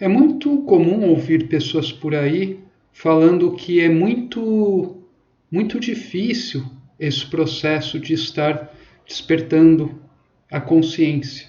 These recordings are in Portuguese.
É muito comum ouvir pessoas por aí falando que é muito difícil esse processo de estar despertando a consciência.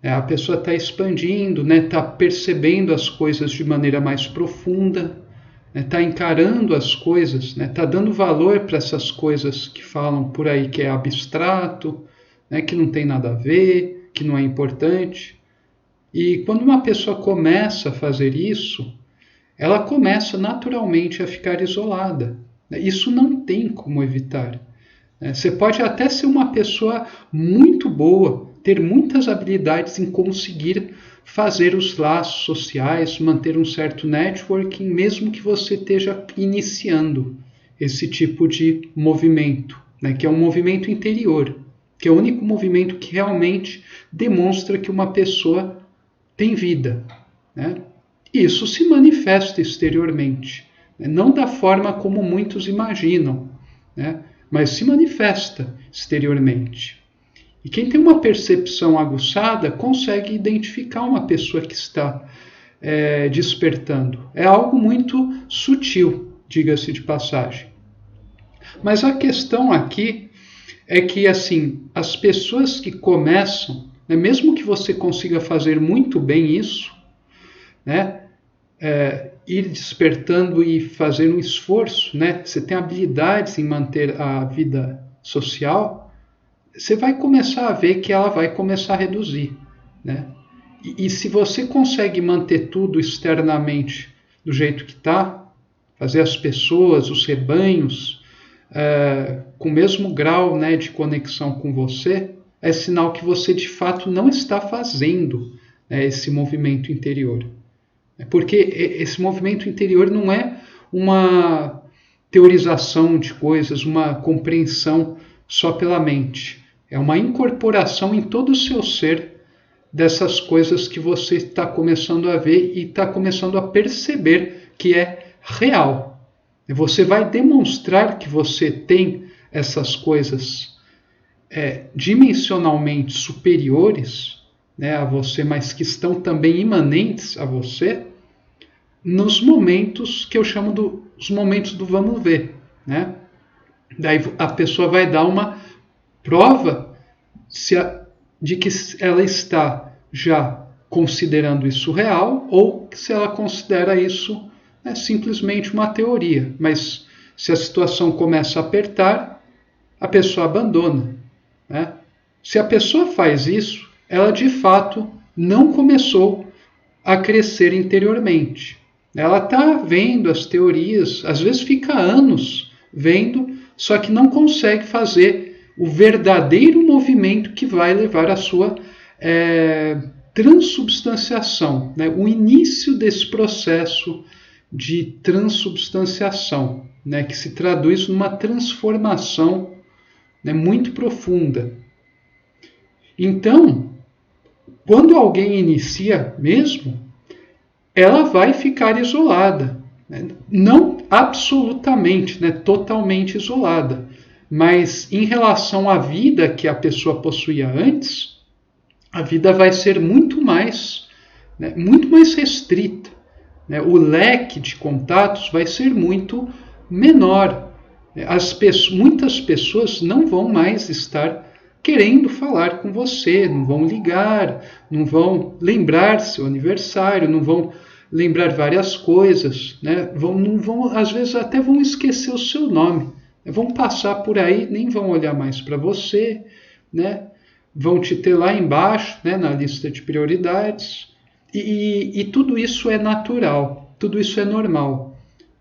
A pessoa está expandindo, está percebendo as coisas de maneira mais profunda, está encarando as coisas, está dando valor para essas coisas que falam por aí que é abstrato, que não tem nada a ver, que não é importante. E quando uma pessoa começa a fazer isso, ela começa naturalmente a ficar isolada. Isso não tem como evitar. Você pode até ser uma pessoa muito boa, ter muitas habilidades em conseguir fazer os laços sociais, manter um certo networking, mesmo que você esteja iniciando esse tipo de movimento, que é um movimento interior, que é o único movimento que realmente demonstra que uma pessoa tem vida. Isso se manifesta exteriormente, não da forma como muitos imaginam, mas se manifesta exteriormente. E quem tem uma percepção aguçada consegue identificar uma pessoa que está despertando. É algo muito sutil, diga-se de passagem. Mas a questão aqui é que, assim, as pessoas que começam, mesmo que você consiga fazer muito bem isso, ir despertando e fazer um esforço, você tem habilidades em manter a vida social, você vai começar a ver que ela vai começar a reduzir. E se você consegue manter tudo externamente do jeito que está, fazer as pessoas, os rebanhos, com o mesmo grau de conexão com você, é sinal que você de fato não está fazendo esse movimento interior. Porque esse movimento interior não é uma teorização de coisas, uma compreensão só pela mente. É uma incorporação em todo o seu ser dessas coisas que você está começando a ver e está começando a perceber que é real. Você vai demonstrar que você tem essas coisas dimensionalmente superiores a você, mas que estão também imanentes a você, nos momentos que eu chamo dos momentos do vamos ver. Daí a pessoa vai dar uma prova de que ela está já considerando isso real ou se ela considera isso simplesmente uma teoria. Mas se a situação começa a apertar, a pessoa abandona. Se a pessoa faz isso, ela de fato não começou a crescer interiormente. Ela está vendo as teorias, às vezes fica anos vendo, só que não consegue fazer o verdadeiro movimento que vai levar à sua transubstanciação, o início desse processo de transubstanciação, que se traduz numa transformação muito profunda. Então, quando alguém inicia mesmo, ela vai ficar isolada. Não absolutamente, totalmente isolada. Mas em relação à vida que a pessoa possuía antes, a vida vai ser muito mais restrita. O leque de contatos vai ser muito menor. Muitas pessoas não vão mais estar querendo falar com você, não vão ligar, não vão lembrar seu aniversário, não vão lembrar várias coisas, às vezes até vão esquecer o seu nome, vão passar por aí, nem vão olhar mais para você, vão te ter lá embaixo, na lista de prioridades, e tudo isso é natural, tudo isso é normal,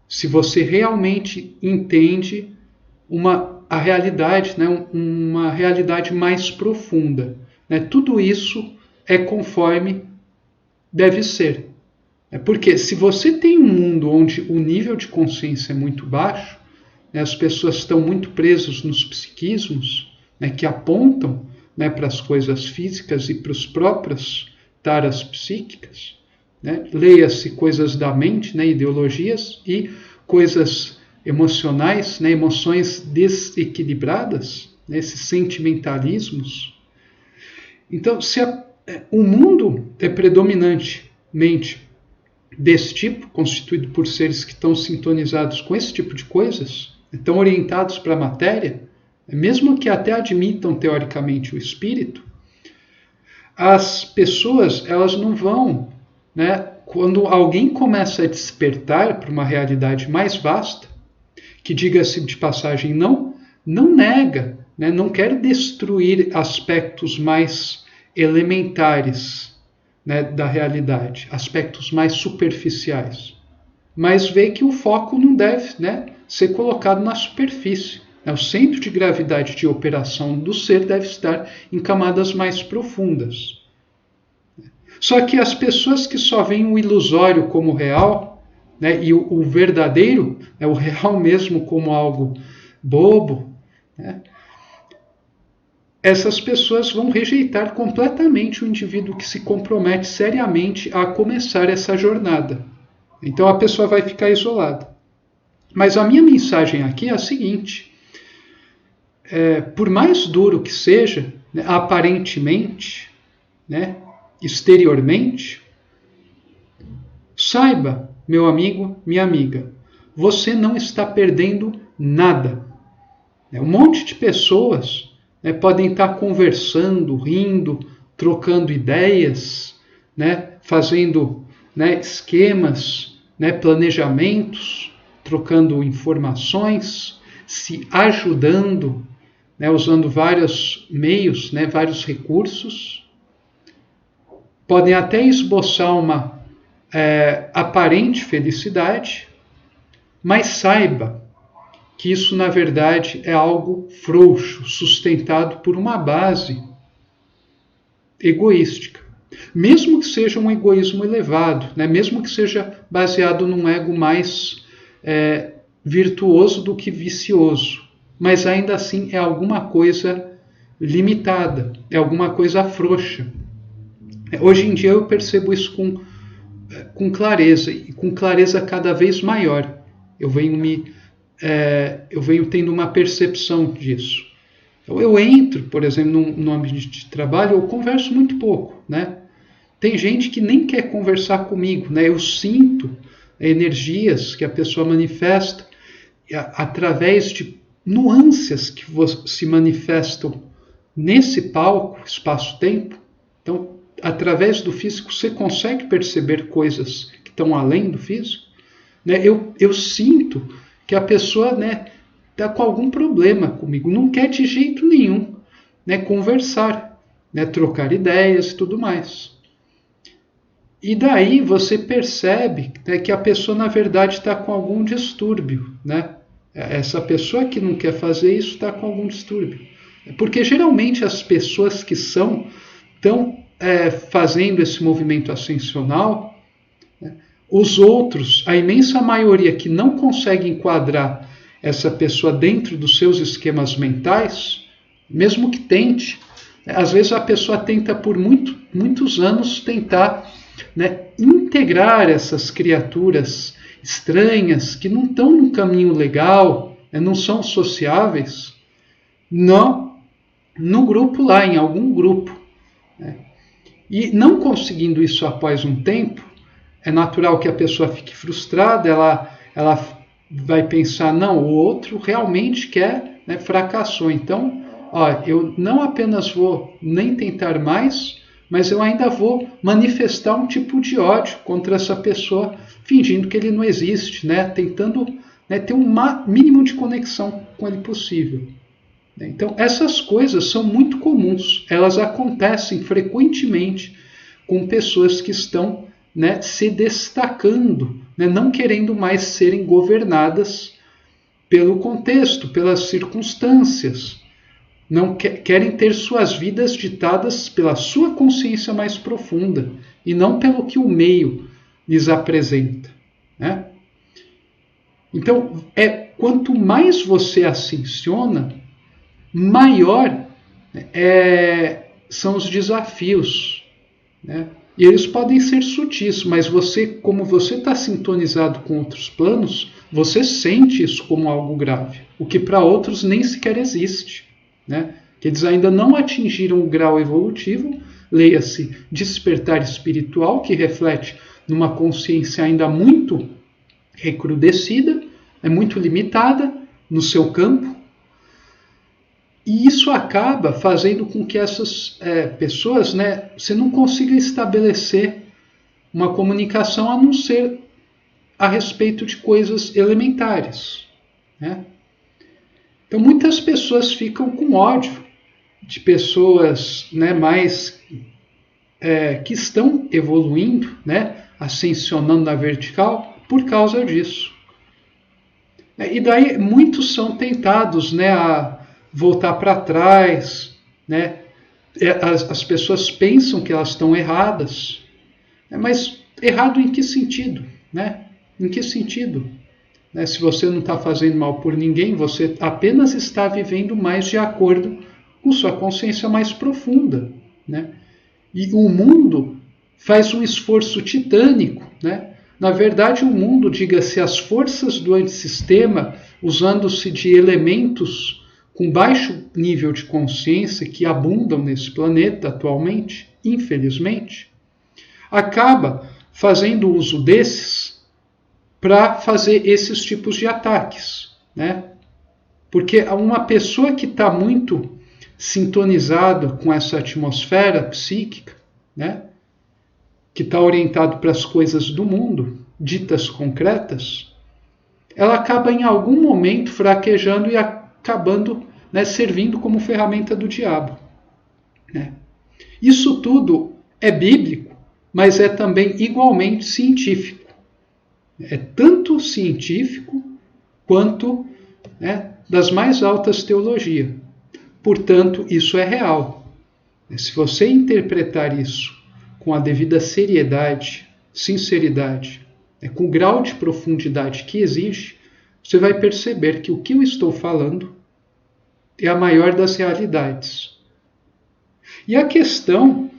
se você realmente entende a realidade, uma realidade mais profunda. Tudo isso é conforme deve ser. Porque se você tem um mundo onde o nível de consciência é muito baixo, as pessoas estão muito presas nos psiquismos, que apontam para as coisas físicas e para as próprias taras psíquicas, leia-se coisas da mente, ideologias e coisas emocionais, emoções desequilibradas, esses sentimentalismos. Então, se o mundo é predominantemente desse tipo, constituído por seres que estão sintonizados com esse tipo de coisas, estão orientados para a matéria, mesmo que até admitam teoricamente o espírito, as pessoas elas não vão, né, quando alguém começa a despertar para uma realidade mais vasta, que diga-se de passagem não nega, né, não quer destruir aspectos mais elementares, né, da realidade, aspectos mais superficiais, mas vê que o foco não deve, né, ser colocado na superfície. O centro de gravidade de operação do ser deve estar em camadas mais profundas. Só que as pessoas que só veem o ilusório como real, né, e o verdadeiro, o real mesmo, como algo bobo, né, essas pessoas vão rejeitar completamente o indivíduo que se compromete seriamente a começar essa jornada. Então a pessoa vai ficar isolada. Mas a minha mensagem aqui é a seguinte: por mais duro que seja, né, aparentemente, né, exteriormente, saiba, meu amigo, minha amiga, você não está perdendo nada. Um monte de pessoas, né, podem estar conversando, rindo, trocando ideias, né, fazendo, né, esquemas, né, planejamentos, trocando informações, se ajudando, né, usando vários meios, né, vários recursos. Podem até esboçar uma aparente felicidade, mas saiba que isso, na verdade, é algo frouxo, sustentado por uma base egoística. Mesmo que seja um egoísmo elevado, né? Mesmo que seja baseado num ego mais virtuoso do que vicioso, mas ainda assim é alguma coisa limitada, é alguma coisa frouxa. Hoje em dia eu percebo isso com clareza, e com clareza cada vez maior. Eu venho tendo uma percepção disso. Eu entro, por exemplo, num ambiente de trabalho, eu converso muito pouco, né? Tem gente que nem quer conversar comigo, né? Eu sinto energias que a pessoa manifesta através de nuances que se manifestam nesse palco, espaço-tempo. Então, através do físico, você consegue perceber coisas que estão além do físico, né? Eu sinto que a pessoa, né, está com algum problema comigo, não quer de jeito nenhum, né, conversar, né, trocar ideias e tudo mais. E daí você percebe, né, que a pessoa, na verdade, está com algum distúrbio, né? Essa pessoa que não quer fazer isso está com algum distúrbio. Porque geralmente as pessoas que estão fazendo esse movimento ascensional, né, os outros, a imensa maioria que não consegue enquadrar essa pessoa dentro dos seus esquemas mentais, mesmo que tente, às vezes a pessoa tenta por muitos anos tentar, né, integrar essas criaturas estranhas que não estão no caminho legal, né, não são sociáveis, no grupo lá, em algum grupo. Né? E não conseguindo isso após um tempo, é natural que a pessoa fique frustrada, ela vai pensar, não, o outro realmente quer, né, fracassou. Então, eu não apenas vou nem tentar mais, mas eu ainda vou manifestar um tipo de ódio contra essa pessoa, fingindo que ele não existe, né, tentando, né, ter um mínimo de conexão com ele possível. Então, essas coisas são muito comuns, elas acontecem frequentemente com pessoas que estão, né, se destacando, né, não querendo mais serem governadas pelo contexto, pelas circunstâncias. Não querem ter suas vidas ditadas pela sua consciência mais profunda e não pelo que o meio lhes apresenta. Né? Então, quanto mais você ascensiona, maior são os desafios. Né? E eles podem ser sutis, mas você, como você está sintonizado com outros planos, você sente isso como algo grave, o que para outros nem sequer existe. Né? Que eles ainda não atingiram o grau evolutivo, leia-se despertar espiritual, que reflete numa consciência ainda muito recrudescida, muito limitada no seu campo, e isso acaba fazendo com que essas pessoas, né, você não consiga estabelecer uma comunicação a não ser a respeito de coisas elementares, né? Então muitas pessoas ficam com ódio de pessoas, né, mais que estão evoluindo, né, ascensionando na vertical por causa disso. E daí muitos são tentados, né, a voltar para trás, né? As pessoas pensam que elas estão erradas, mas errado em que sentido, né? Em que sentido? Se você não está fazendo mal por ninguém, você apenas está vivendo mais de acordo com sua consciência mais profunda, né? E o mundo faz um esforço titânico, né? Na verdade, o mundo, diga-se, as forças do antissistema, usando-se de elementos com baixo nível de consciência que abundam nesse planeta atualmente, infelizmente, acaba fazendo uso desses para fazer esses tipos de ataques, né? Porque uma pessoa que está muito sintonizada com essa atmosfera psíquica, né, que está orientado para as coisas do mundo, ditas concretas, ela acaba em algum momento fraquejando e acabando, né, servindo como ferramenta do diabo, né? Isso tudo é bíblico, mas é também igualmente científico. É tanto científico quanto, né, das mais altas teologias. Portanto, isso é real. Se você interpretar isso com a devida seriedade, sinceridade, com o grau de profundidade que exige, você vai perceber que o que eu estou falando é a maior das realidades. E a questão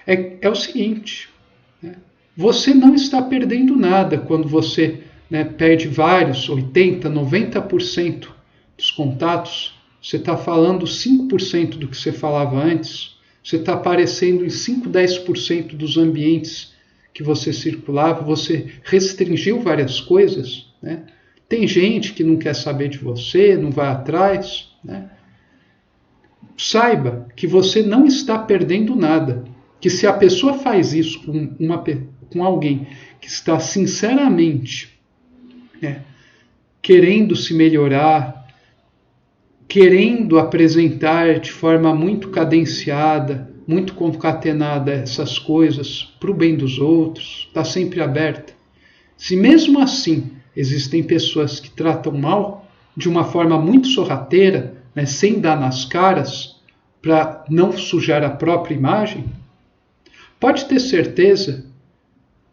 é o seguinte, né? Você não está perdendo nada quando você, né, perde vários, 80%, 90% dos contatos. Você está falando 5% do que você falava antes. Você está aparecendo em 5%, 10% dos ambientes que você circulava. Você restringiu várias coisas, né? Tem gente que não quer saber de você, não vai atrás, né? Saiba que você não está perdendo nada. Que se a pessoa faz isso com alguém que está sinceramente, né, querendo se melhorar, querendo apresentar de forma muito cadenciada, muito concatenada essas coisas para o bem dos outros, está sempre aberta. Se mesmo assim existem pessoas que tratam mal de uma forma muito sorrateira, né, sem dar nas caras, para não sujar a própria imagem, pode ter certeza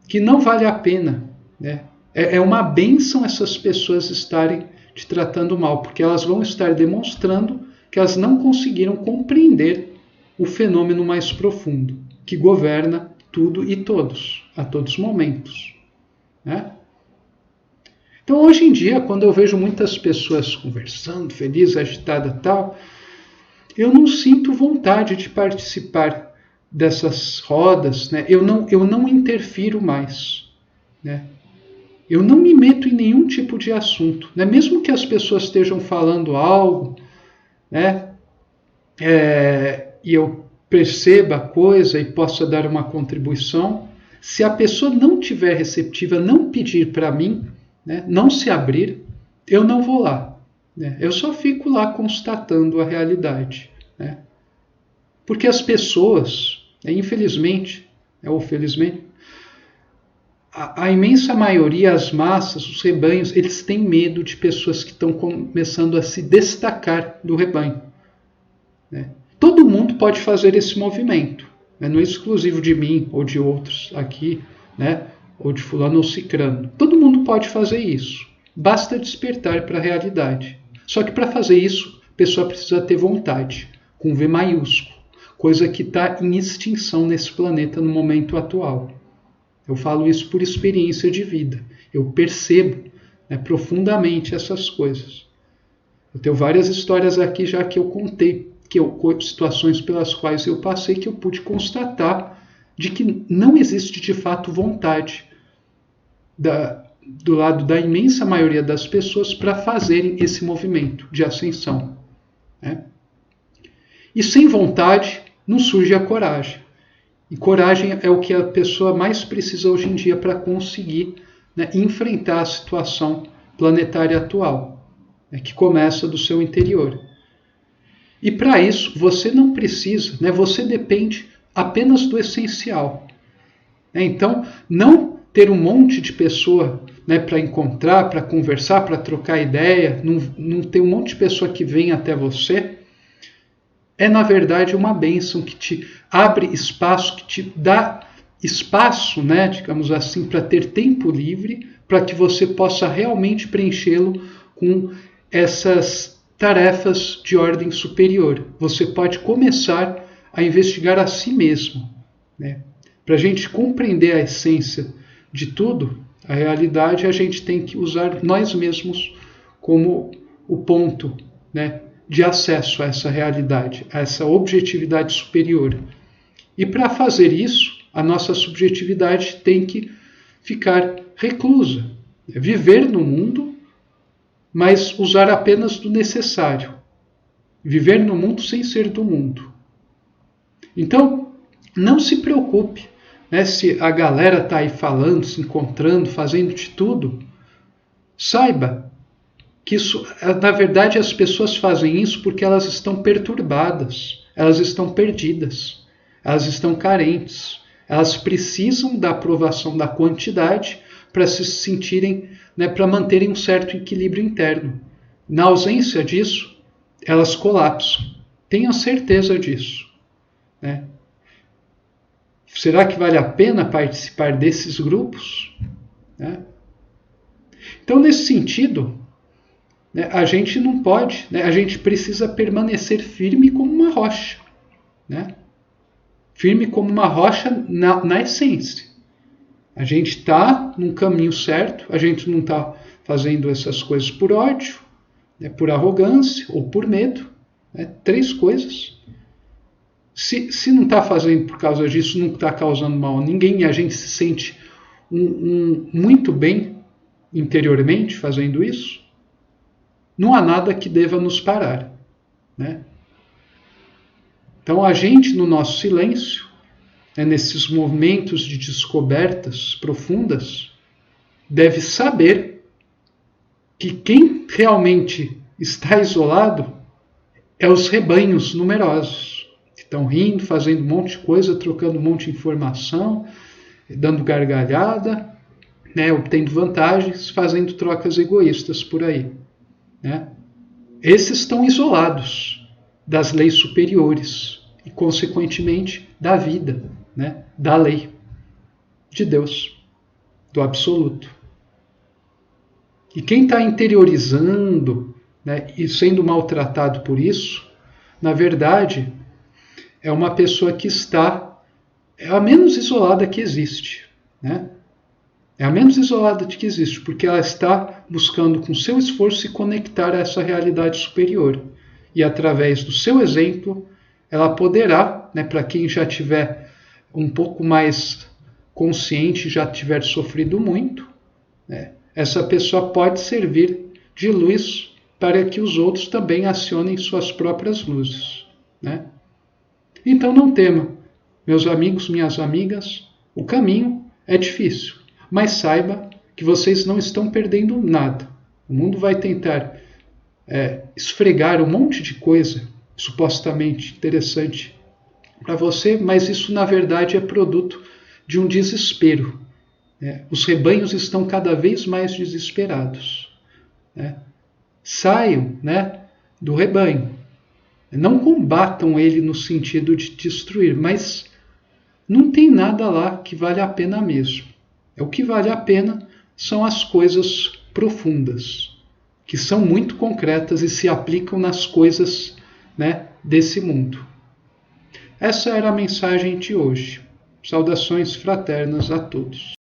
que não vale a pena, né? É uma bênção essas pessoas estarem te tratando mal, porque elas vão estar demonstrando que elas não conseguiram compreender o fenômeno mais profundo, que governa tudo e todos, a todos os momentos, né? Então, hoje em dia, quando eu vejo muitas pessoas conversando, felizes, agitadas e tal, eu não sinto vontade de participar dessas rodas, né? Eu não interfiro mais, né? Eu não me meto em nenhum tipo de assunto, né? Mesmo que as pessoas estejam falando algo, né, e eu perceba a coisa e possa dar uma contribuição, se a pessoa não estiver receptiva, não pedir para mim, né, não se abrir, eu não vou lá, né? Eu só fico lá constatando a realidade, né? Porque as pessoas, infelizmente, ou felizmente, a imensa maioria, as massas, os rebanhos, eles têm medo de pessoas que estão começando a se destacar do rebanho, né? Todo mundo pode fazer esse movimento, né? Não é exclusivo de mim ou de outros aqui, né? Ou de fulano ou cicrano. Todo mundo pode fazer isso. Basta despertar para a realidade. Só que para fazer isso, a pessoa precisa ter vontade, com V maiúsculo, coisa que está em extinção nesse planeta no momento atual. Eu falo isso por experiência de vida. Eu percebo, né, profundamente essas coisas. Eu tenho várias histórias aqui já que eu contei, situações pelas quais eu passei, que eu pude constatar de que não existe de fato vontade do lado da imensa maioria das pessoas para fazerem esse movimento de ascensão. Né? E sem vontade não surge a coragem. E coragem é o que a pessoa mais precisa hoje em dia para conseguir, né, enfrentar a situação planetária atual, né, que começa do seu interior. E para isso você não precisa, né, você depende apenas do essencial. Então, não ter um monte de pessoa, né, para encontrar, para conversar, para trocar ideia, não ter um monte de pessoa que vem até você, é, na verdade, uma bênção que te abre espaço, que te dá espaço, né, digamos assim, para ter tempo livre, para que você possa realmente preenchê-lo com essas tarefas de ordem superior. Você pode começar a investigar a si mesmo. Né? Para a gente compreender a essência de tudo, a realidade, a gente tem que usar nós mesmos como o ponto, né, de acesso a essa realidade, a essa objetividade superior. E para fazer isso, a nossa subjetividade tem que ficar reclusa, viver no mundo, mas usar apenas do necessário. Viver no mundo sem ser do mundo. Então, não se preocupe, né, se a galera está aí falando, se encontrando, fazendo de tudo. Saiba que isso, na verdade, as pessoas fazem isso porque elas estão perturbadas, elas estão perdidas, elas estão carentes, elas precisam da aprovação da quantidade para se sentirem, né, para manterem um certo equilíbrio interno. Na ausência disso, elas colapsam. Tenham certeza disso. Né? Será que vale a pena participar desses grupos? Né? Então, nesse sentido, né, a gente não pode, né, a gente precisa permanecer firme como uma rocha. Né? Firme como uma rocha na essência. A gente está num caminho certo, a gente não está fazendo essas coisas por ódio, né, por arrogância ou por medo. Né? 3 coisas. Se não está fazendo por causa disso, não está causando mal a ninguém, e a gente se sente muito bem interiormente fazendo isso, não há nada que deva nos parar. Né? Então a gente, no nosso silêncio, né, nesses momentos de descobertas profundas, deve saber que quem realmente está isolado é os rebanhos numerosos, que estão rindo, fazendo um monte de coisa, trocando um monte de informação, dando gargalhada, né, obtendo vantagens, fazendo trocas egoístas por aí. Né? Esses estão isolados das leis superiores e, consequentemente, da vida, né, da lei de Deus, do absoluto. E quem está interiorizando, né, e sendo maltratado por isso, na verdade, é uma pessoa que é a menos isolada que existe. Né? É a menos isolada que existe, porque ela está buscando com seu esforço se conectar a essa realidade superior. E através do seu exemplo, ela poderá, né, para quem já tiver um pouco mais consciente, já tiver sofrido muito, né, essa pessoa pode servir de luz para que os outros também acionem suas próprias luzes. Né? Então não tema, meus amigos, minhas amigas, o caminho é difícil, mas saiba que vocês não estão perdendo nada. O mundo vai tentar esfregar um monte de coisa supostamente interessante para você, mas isso na verdade é produto de um desespero. Né? Os rebanhos estão cada vez mais desesperados. Né? Saiam, né, do rebanho. Não combatam ele no sentido de destruir, mas não tem nada lá que vale a pena mesmo. O que vale a pena são as coisas profundas, que são muito concretas e se aplicam nas coisas, né, desse mundo. Essa era a mensagem de hoje. Saudações fraternas a todos.